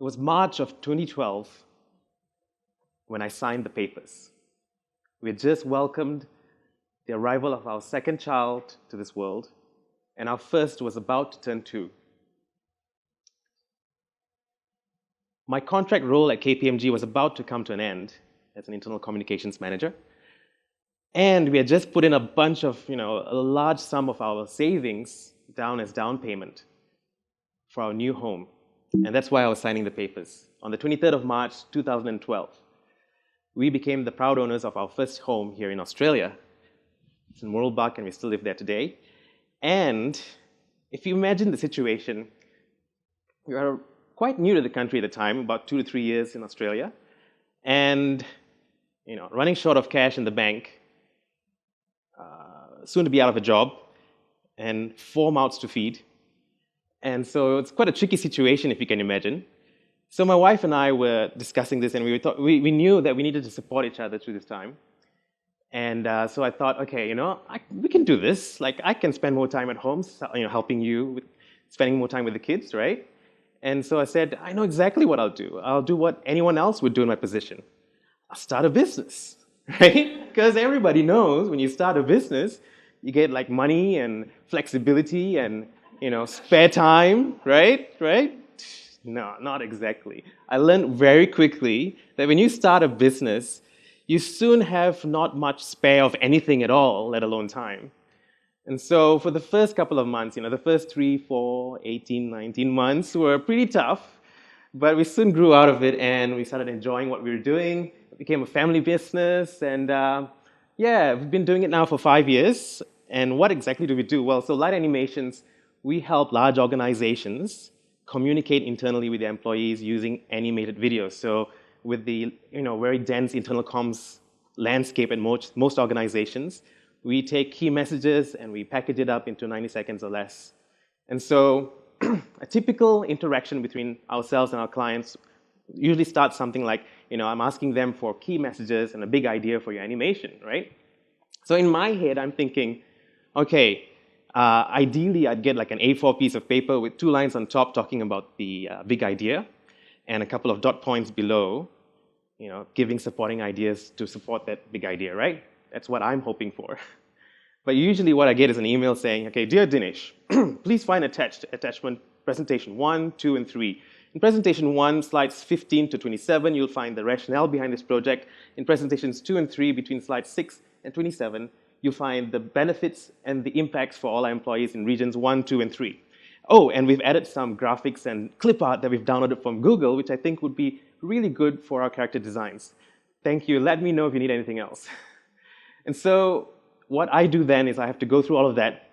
It was March of 2012 when I signed the papers. We had just welcomed the arrival of our second child to this world, and our first was about to turn 2. My contract role at KPMG was about to come to an end as an internal communications manager, and we had just put in a bunch of, a large sum of our savings down as down payment for our new home. And that's why I was signing the papers. On the 23rd of March, 2012, we became the proud owners of our first home here in Australia. It's in Mooralbach, and we still live there today. And if you imagine the situation, we are quite new to the country at the time, about 2 to 3 years in Australia, and running short of cash in the bank, soon to be out of a job, and 4 mouths to feed. And so it's quite a tricky situation, if you can imagine. So my wife and I were discussing this, and we knew that we needed to support each other through this time. And so I thought, okay, we can do this. Like, I can spend more time at home, helping you with spending more time with the kids, right? And so I said, I know exactly what I'll do. I'll do what anyone else would do in my position. I'll start a business, right? Because everybody knows when you start a business, you get like money and flexibility and spare time, right? No, not exactly. I learned very quickly that when you start a business, you soon have not much spare of anything at all, let alone time. And so for the first couple of months, the first 3, 4, 18, 19 months were pretty tough, but we soon grew out of it and we started enjoying what we were doing. It became a family business, and we've been doing it now for 5 years. And what exactly do we do? Well, so Light Animations, we help large organizations communicate internally with their employees using animated videos. So with the very dense internal comms landscape at most organizations, we take key messages and we package it up into 90 seconds or less. And so a typical interaction between ourselves and our clients usually starts something like, I'm asking them for key messages and a big idea for your animation, right? So in my head, I'm thinking, okay, ideally I'd get like an A4 piece of paper with 2 lines on top talking about the big idea and a couple of dot points below, giving supporting ideas to support that big idea, right? That's what I'm hoping for. But usually what I get is an email saying, okay, dear Dinesh, please find attachment presentation 1, 2, and 3. In presentation 1, slides 15 to 27, you'll find the rationale behind this project. In presentations 2 and 3, between slides 6 and 27, you'll find the benefits and the impacts for all our employees in regions 1, 2, and 3. Oh, and we've added some graphics and clip art that we've downloaded from Google, which I think would be really good for our character designs. Thank you. Let me know if you need anything else. And so what I do then is I have to go through all of that,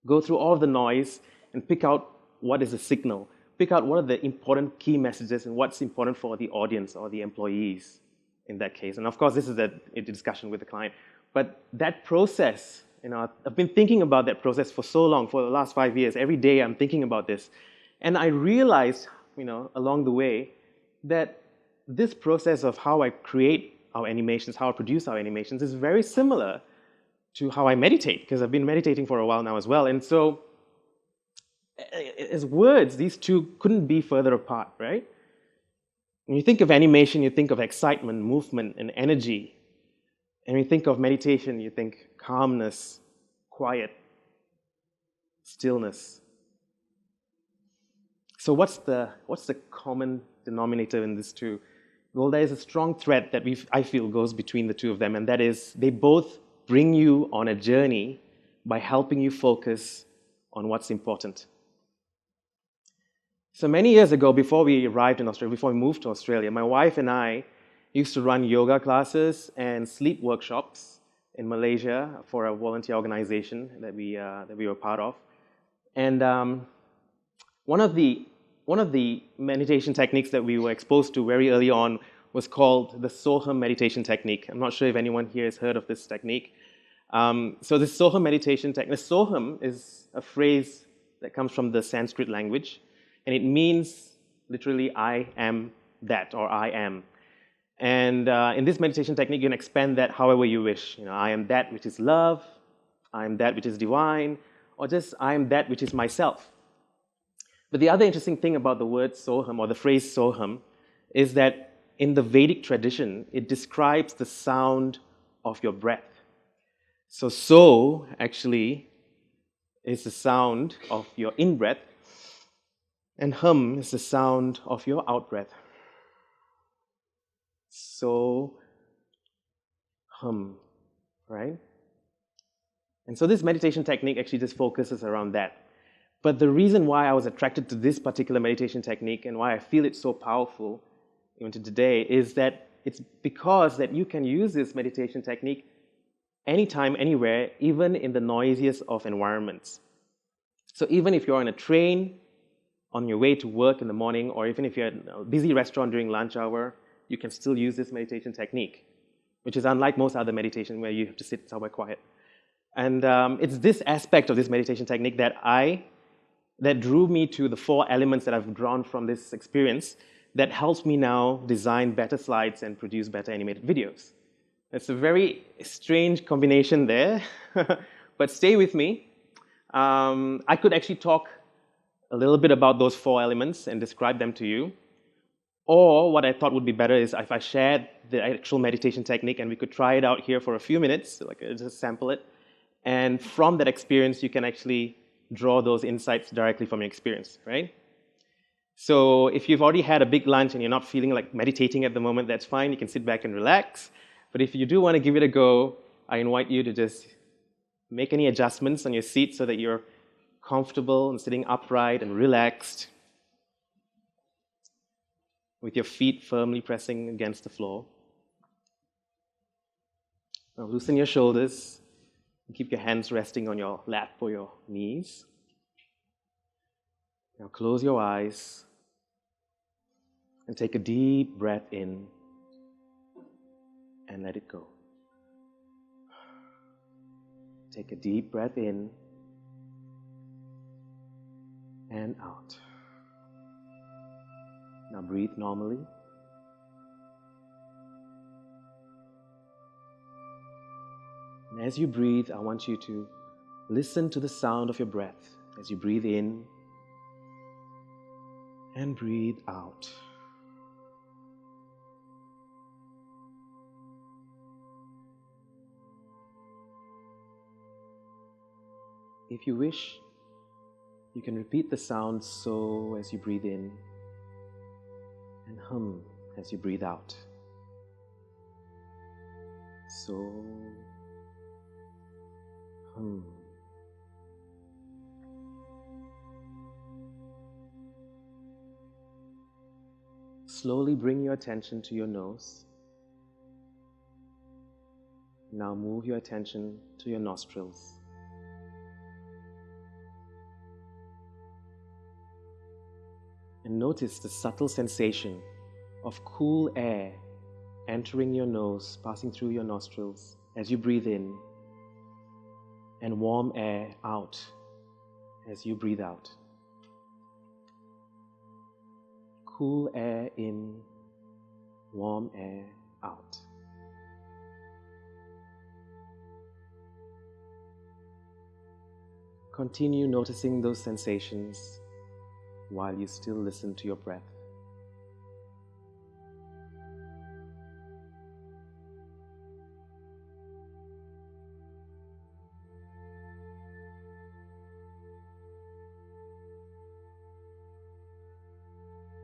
go through all of the noise, and pick out what is the signal, pick out what are the important key messages and what's important for the audience or the employees in that case. And of course, this is a discussion with the client. But that process, I've been thinking about that process for so long, for the last 5 years. Every day I'm thinking about this. And I realized, along the way, that this process of how I create our animations, how I produce our animations, is very similar to how I meditate, because I've been meditating for a while now as well. And so, as words, these two couldn't be further apart, right? When you think of animation, you think of excitement, movement, and energy. And when you think of meditation, you think calmness, quiet, stillness. So what's the common denominator in these two? Well, there is a strong thread that I feel goes between the two of them, and that is they both bring you on a journey by helping you focus on what's important. So many years ago, before we arrived in Australia, before we moved to Australia, my wife and I used to run yoga classes and sleep workshops in Malaysia for a volunteer organization that we were part of. And one of the meditation techniques that we were exposed to very early on was called the Soham meditation technique. I'm not sure if anyone here has heard of this technique. So the Soham meditation technique, Soham is a phrase that comes from the Sanskrit language, and it means literally I am that, or I am. And in this meditation technique, you can expand that however you wish. I am that which is love, I am that which is divine, or just I am that which is myself. But the other interesting thing about the word soham or the phrase soham is that in the Vedic tradition, it describes the sound of your breath. So, so actually is the sound of your in-breath, and hum is the sound of your out-breath. So, hum, right? And so this meditation technique actually just focuses around that. But the reason why I was attracted to this particular meditation technique and why I feel it's so powerful even to today is that it's because that you can use this meditation technique anytime, anywhere, even in the noisiest of environments. So even if you're on a train, on your way to work in the morning, or even if you're at a busy restaurant during lunch hour, you can still use this meditation technique, which is unlike most other meditation where you have to sit somewhere quiet. And it's this aspect of this meditation technique that drew me to the 4 elements that I've drawn from this experience that helps me now design better slides and produce better animated videos. It's a very strange combination there, but stay with me. I could actually talk a little bit about those 4 elements and describe them to you. Or what I thought would be better is if I shared the actual meditation technique and we could try it out here for a few minutes, like just sample it. And from that experience, you can actually draw those insights directly from your experience, right? So if you've already had a big lunch and you're not feeling like meditating at the moment, that's fine. You can sit back and relax. But if you do want to give it a go, I invite you to just make any adjustments on your seat so that you're comfortable and sitting upright and relaxed with your feet firmly pressing against the floor. Now loosen your shoulders. Keep your hands resting on your lap or your knees. Now close your eyes and take a deep breath in and let it go. Take a deep breath in and out. Now breathe normally. And as you breathe, I want you to listen to the sound of your breath as you breathe in and breathe out. If you wish, you can repeat the sound so as you breathe in and hum as you breathe out. So, hum. Slowly bring your attention to your nose. Now move your attention to your nostrils. And notice the subtle sensation of cool air entering your nose, passing through your nostrils as you breathe in, and warm air out as you breathe out. Cool air in, warm air out. Continue noticing those sensations while you still listen to your breath.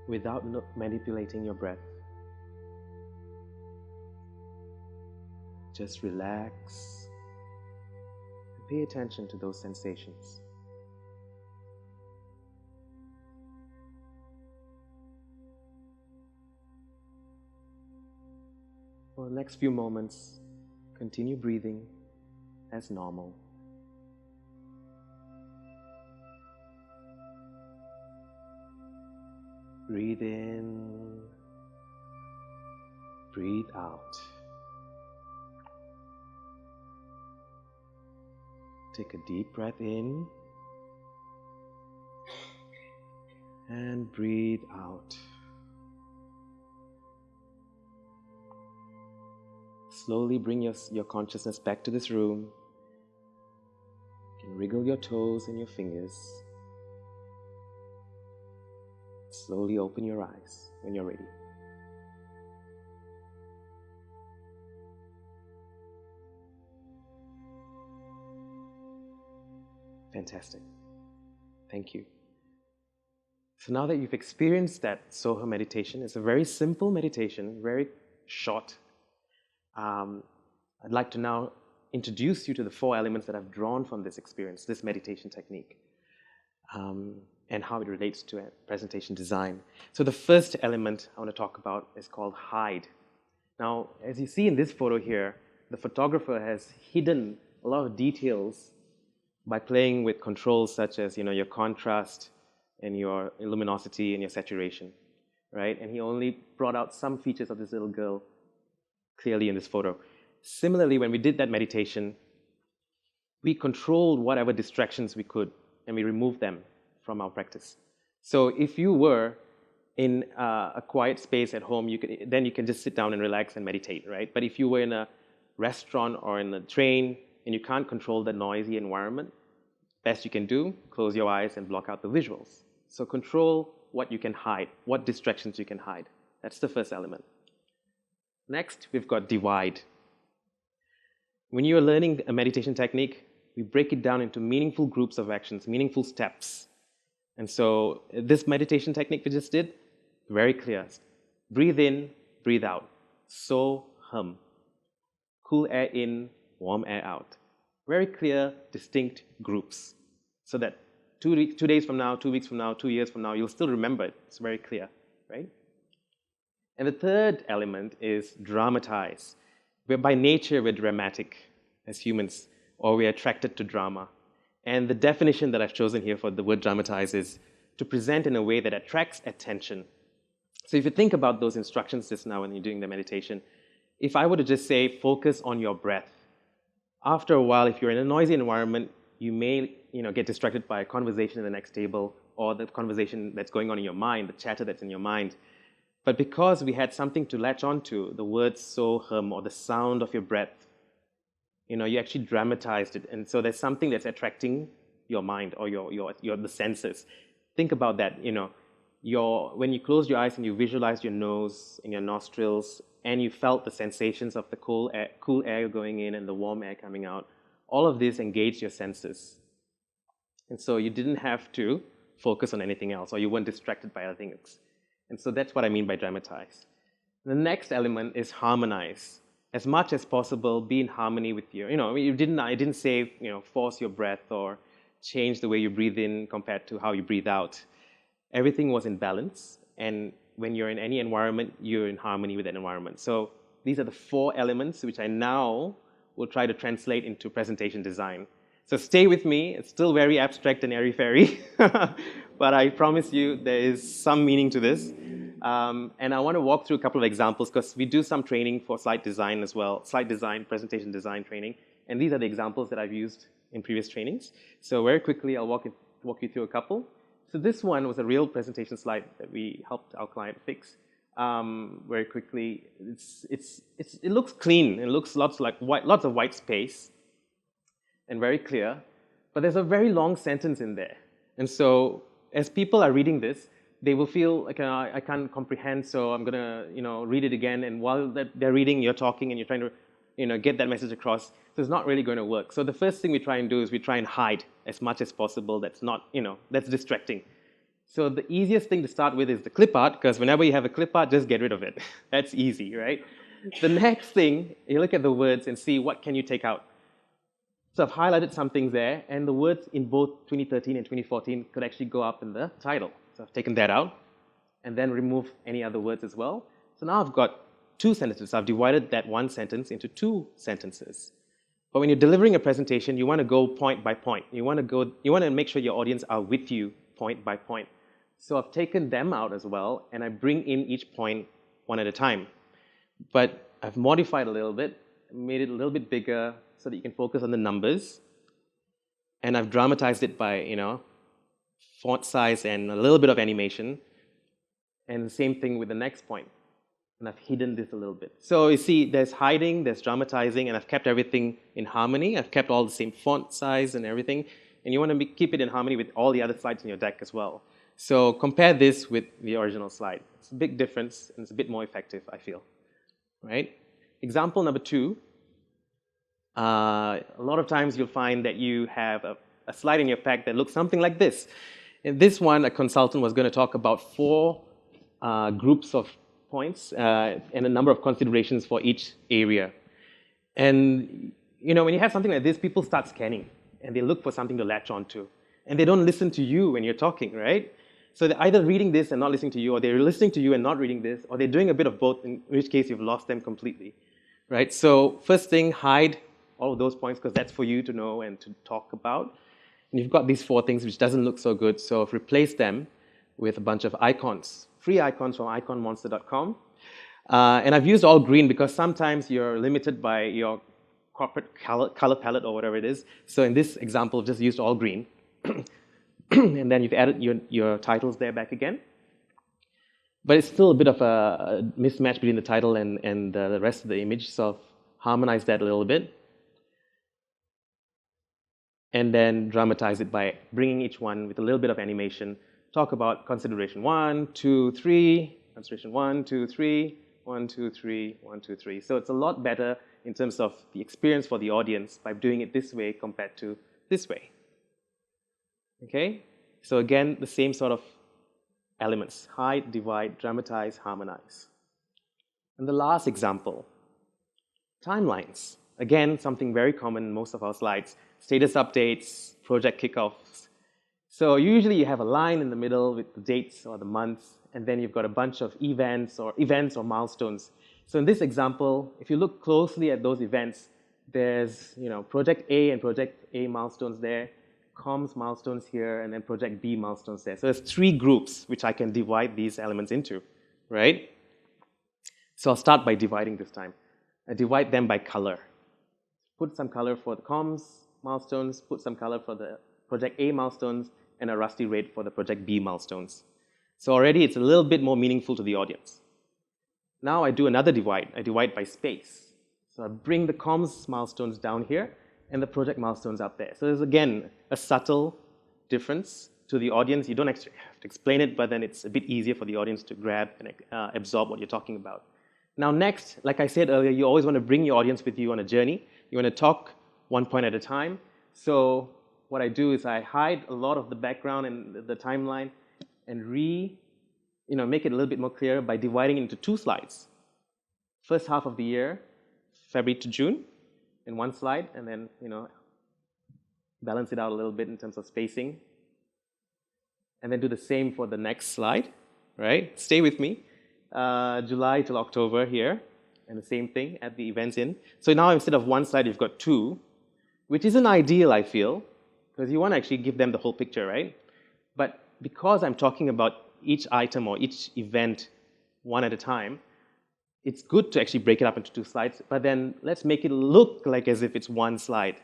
Without manipulating your breath, just relax and pay attention to those sensations. For the next few moments, continue breathing as normal. Breathe in, breathe out. Take a deep breath in and breathe out. Slowly bring your consciousness back to this room. You can wriggle your toes and your fingers. Slowly open your eyes when you're ready. Fantastic. Thank you. So now that you've experienced that Soha meditation, it's a very simple meditation, very short. I'd like to now introduce you to the 4 elements that I've drawn from this experience, this meditation technique, and how it relates to presentation design. So the first element I want to talk about is called hide. Now, as you see in this photo here, the photographer has hidden a lot of details by playing with controls such as, your contrast and your luminosity and your saturation, right? And he only brought out some features of this little girl clearly in this photo. Similarly, when we did that meditation, we controlled whatever distractions we could, and we removed them from our practice. So if you were in a quiet space at home, then you can just sit down and relax and meditate, right? But if you were in a restaurant or in a train and you can't control the noisy environment, best you can do, close your eyes and block out the visuals. So control what you can hide, what distractions you can hide. That's the first element. Next, we've got divide. When you're learning a meditation technique, we break it down into meaningful groups of actions, meaningful steps. And so this meditation technique we just did, very clear. Breathe in, breathe out. So hum. Cool air in, warm air out. Very clear, distinct groups. So that 2 days from now, 2 weeks from now, 2 years from now, you'll still remember it. It's very clear, right? And the third element is dramatize. By nature, we're dramatic as humans, or we're attracted to drama. And the definition that I've chosen here for the word dramatize is to present in a way that attracts attention. So if you think about those instructions just now when you're doing the meditation, if I were to just say, focus on your breath, after a while, if you're in a noisy environment, you may get distracted by a conversation in the next table or the conversation that's going on in your mind, the chatter that's in your mind. But because we had something to latch onto, the word so hum or the sound of your breath, you actually dramatized it. And so there's something that's attracting your mind or the senses. Think about that, when you closed your eyes and you visualized your nose and your nostrils and you felt the sensations of the cool air going in and the warm air coming out, all of this engaged your senses. And so you didn't have to focus on anything else, or you weren't distracted by other things. And so that's what I mean by dramatize. The next element is harmonize. As much as possible, be in harmony with your, I didn't say, force your breath or change the way you breathe in compared to how you breathe out. Everything was in balance. And when you're in any environment, you're in harmony with that environment. So these are the 4 elements which I now will try to translate into presentation design. So stay with me. It's still very abstract and airy-fairy, but I promise you there is some meaning to this. And I want to walk through a couple of examples because we do some training for slide design as well, slide design, presentation design training. And these are the examples that I've used in previous trainings. So very quickly, I'll walk you through a couple. So this one was a real presentation slide that we helped our client fix. Very quickly, it looks clean. It looks lots of white space and very clear, but there's a very long sentence in there. And so as people are reading this, they will feel like I can't comprehend, so I'm gonna read it again. And while they're reading, you're talking and you're trying to get that message across. So it's not really going to work. So the first thing we try and do is we try and hide as much as possible. That's not that's distracting. So the easiest thing to start with is the clip art, because whenever you have a clip art, just get rid of it. That's easy, right? The next thing, you look at the words and see what can you take out. So I've highlighted some things there, and the words in both 2013 and 2014 could actually go up in the title. So I've taken that out, and then remove any other words as well. So now I've got 2 sentences. I've divided that 1 sentence into 2 sentences. But when you're delivering a presentation, you want to go point by point. You want to make sure your audience are with you point by point. So I've taken them out as well, and I bring in each point one at a time. But I've modified a little bit, made it a little bit bigger so that you can focus on the numbers. And I've dramatized it by, font size and a little bit of animation. And the same thing with the next point. And I've hidden this a little bit. So you see, there's hiding, there's dramatizing, and I've kept everything in harmony. I've kept all the same font size and everything. and you want to keep it in harmony with all the other slides in your deck as well. So compare this with the original slide. It's a big difference, and it's a bit more effective, I feel. Right? Example number 2. A lot of times you'll find that you have a slide in your pack that looks something like this. In this one, a consultant was going to talk about 4 groups of points and a number of considerations for each area. And when you have something like this, people start scanning, and they look for something to latch onto. And they don't listen to you when you're talking, right? So they're either reading this and not listening to you, or they're listening to you and not reading this, or they're doing a bit of both, in which case you've lost them completely, right? So first thing, hide all of those points, because that's for you to know and to talk about. And you've got these 4 things which doesn't look so good, so I've replaced them with a bunch of icons, free icons from iconmonster.com. And I've used all green because sometimes you're limited by your corporate color palette or whatever it is. So in this example, I've just used all green. And then you've added your titles there back again. But it's still a bit of a mismatch between the title and the rest of the image, so I've harmonized that a little bit. And then dramatize it by bringing each one with a little bit of animation. Talk about consideration 1, 2, 3, consideration 1, 2, 3, 1, 2, 3, 1, 2, 3. So it's a lot better in terms of the experience for the audience by doing it this way compared to this way. Okay? So again, the same sort of elements: hide, divide, dramatize, harmonize. And the last example, timelines. Again, something very common in most of our slides: status updates, project kickoffs. So usually you have a line in the middle with the dates or the months, and then you've got a bunch of events or milestones. So in this example, if you look closely at those events, there's project A and project A milestones there, comms milestones here, and then project B milestones there. So there's 3 groups which I can divide these elements into, right? So I'll start by dividing this time. I divide them by color. Put some color for the comms milestones, put some color for the project A milestones, and a rusty red for the project B milestones. So already it's a little bit more meaningful to the audience. Now I do another divide. I divide by space. So I bring the comms milestones down here and the project milestones up there. So there's, again, a subtle difference to the audience. You don't actually have to explain it, but then it's a bit easier for the audience to grab and absorb what you're talking about. Now next, like I said earlier, you always want to bring your audience with you on a journey. You want to talk one point at a time. So what I do is I hide a lot of the background and the timeline and make it a little bit more clear by dividing it into 2 slides. First half of the year, February to June, in 1 slide, and then balance it out a little bit in terms of spacing. And then do the same for the next slide, right? Stay with me. July till October here, and the same thing, add the events in. So now instead of 1 slide, you've got 2, which isn't ideal, I feel, because you want to actually give them the whole picture, right? But because I'm talking about each item or each event one at a time, it's good to actually break it up into 2 slides, but then let's make it look like as if it's 1 slide.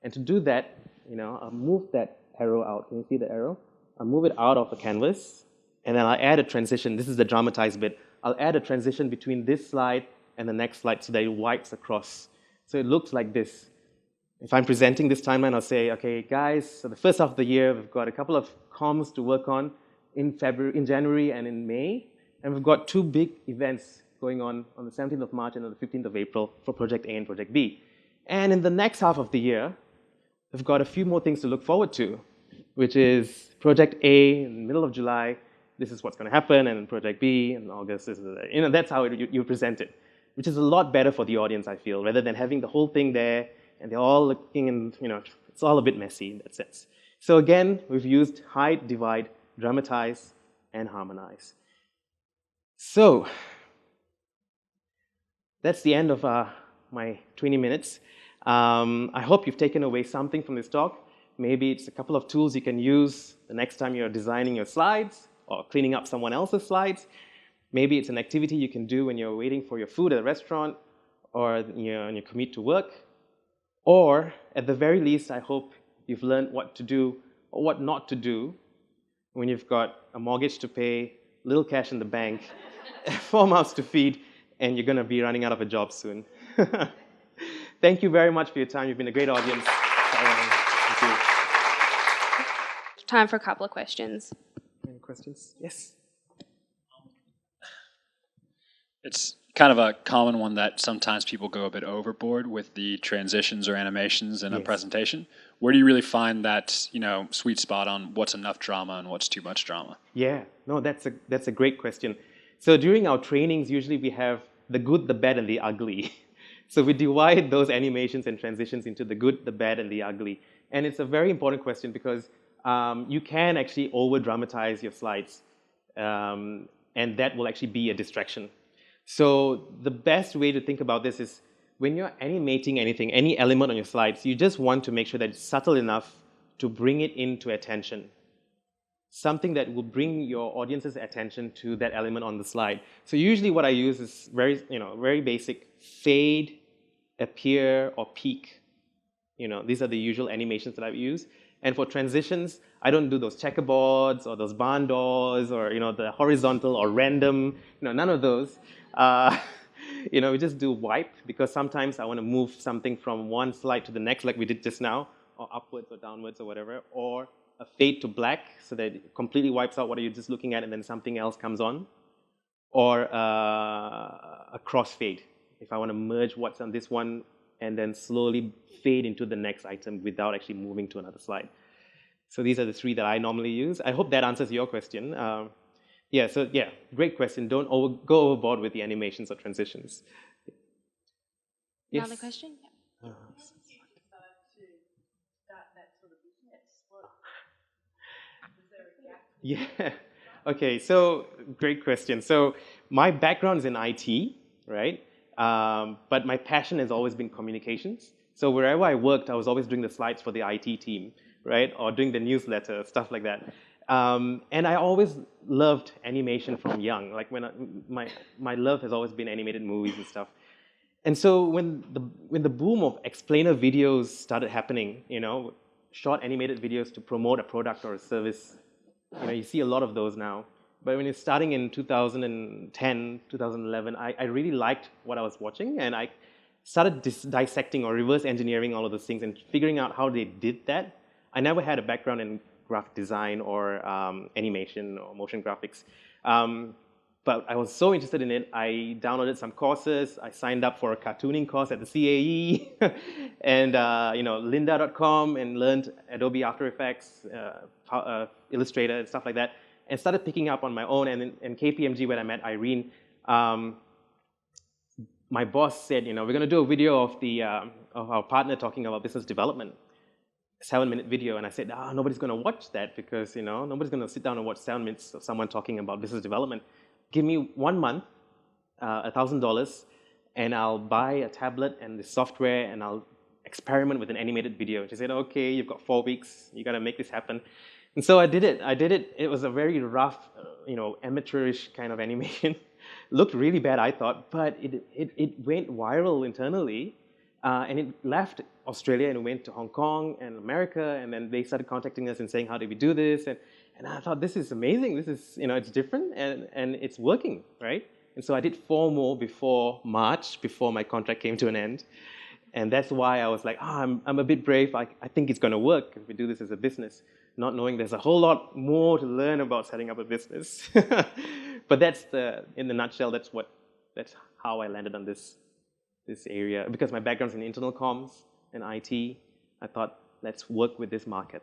And to do that, I'll move that arrow out. Can you see the arrow? I'll move it out of the canvas, and then I'll add a transition. This is the dramatized bit. I'll add a transition between this slide and the next slide so that it wipes across. So it looks like this. If I'm presenting this timeline, I'll say, okay, guys, so the first half of the year, we've got a couple of comms to work on in January and in May, and we've got 2 big events going on the 17th of March and on the 15th of April for Project A and Project B. And in the next half of the year, we've got a few more things to look forward to, which is Project A in the middle of July, this is what's going to happen, and Project B in August, this is, that's how you present it, which is a lot better for the audience, I feel, rather than having the whole thing there, and they're all looking, and it's all a bit messy in that sense. So again, we've used hide, divide, dramatize, and harmonize. So that's the end of my 20 minutes. I hope you've taken away something from this talk. Maybe it's a couple of tools you can use the next time you're designing your slides or cleaning up someone else's slides. Maybe it's an activity you can do when you're waiting for your food at a restaurant or on your commute to work. Or, at the very least, I hope you've learned what to do or what not to do when you've got a mortgage to pay, little cash in the bank, 4 mouths to feed, and you're going to be running out of a job soon. Thank you very much for your time. You've been a great audience. Thank you. time for a couple of questions. Any questions? Yes. It's kind of a common one that sometimes people go a bit overboard with the transitions or animations in a presentation. Where do you really find that, sweet spot on what's enough drama and what's too much drama? Yeah, no, that's a great question. So during our trainings, usually we have the good, the bad, and the ugly. So we divide those animations and transitions into the good, the bad, and the ugly. And it's a very important question because you can actually over-dramatize your slides, and that will actually be a distraction. So the best way to think about this is when you're animating anything, any element on your slides, you just want to make sure that it's subtle enough to bring it into attention. Something that will bring your audience's attention to that element on the slide. So usually what I use is very basic: fade, appear, or peak. These are the usual animations that I use. And for transitions, I don't do those checkerboards or those barn doors or the horizontal or random. None of those. We just do wipe because sometimes I want to move something from one slide to the next, like we did just now, or upwards or downwards or whatever, or a fade to black so that it completely wipes out what you're just looking at and then something else comes on, or a crossfade if I want to merge what's on this one and then slowly fade into the next item without actually moving to another slide. So these are the three that I normally use. I hope that answers your question. Great question. Don't go overboard with the animations or transitions. Yes? Another question? Yeah. Yeah. Okay, so great question. So my background is in IT, right? But my passion has always been communications. So wherever I worked, I was always doing the slides for the IT team, right? Or doing the newsletter, stuff like that. And I always loved animation from young. Like my love has always been animated movies and stuff. And so when the boom of explainer videos started happening, short animated videos to promote a product or a service, you see a lot of those now. But when it's starting in 2010, 2011, I really liked what I was watching, and I started dissecting or reverse engineering all of those things and figuring out how they did that. I never had a background in graphic design or animation or motion graphics. But I was so interested in it, I downloaded some courses. I signed up for a cartooning course at the CAE and lynda.com and learned Adobe After Effects, Illustrator and stuff like that, and started picking up on my own. And in KPMG, when I met Irene, my boss said, we're going to do a video of our partner talking about business development. 7-minute video, and I said, nobody's going to watch that because nobody's going to sit down and watch 7 minutes of someone talking about business development. Give me 1 month, $1,000, and I'll buy a tablet and the software, and I'll experiment with an animated video. And she said, okay, you've got 4 weeks, you got to make this happen. And so I did it. It was a very rough, amateurish kind of animation. Looked really bad, I thought, but it went viral internally. And it left Australia and went to Hong Kong and America, and then they started contacting us and saying, how do we do this? And I thought, this is amazing. This is, it's different and it's working, right? And so I did 4 more before March, before my contract came to an end. And that's why I was like, I'm a bit brave. I think it's going to work if we do this as a business, not knowing there's a whole lot more to learn about setting up a business. But in the nutshell, that's how I landed on this area. Because my background's in internal comms and IT, I thought, let's work with this market.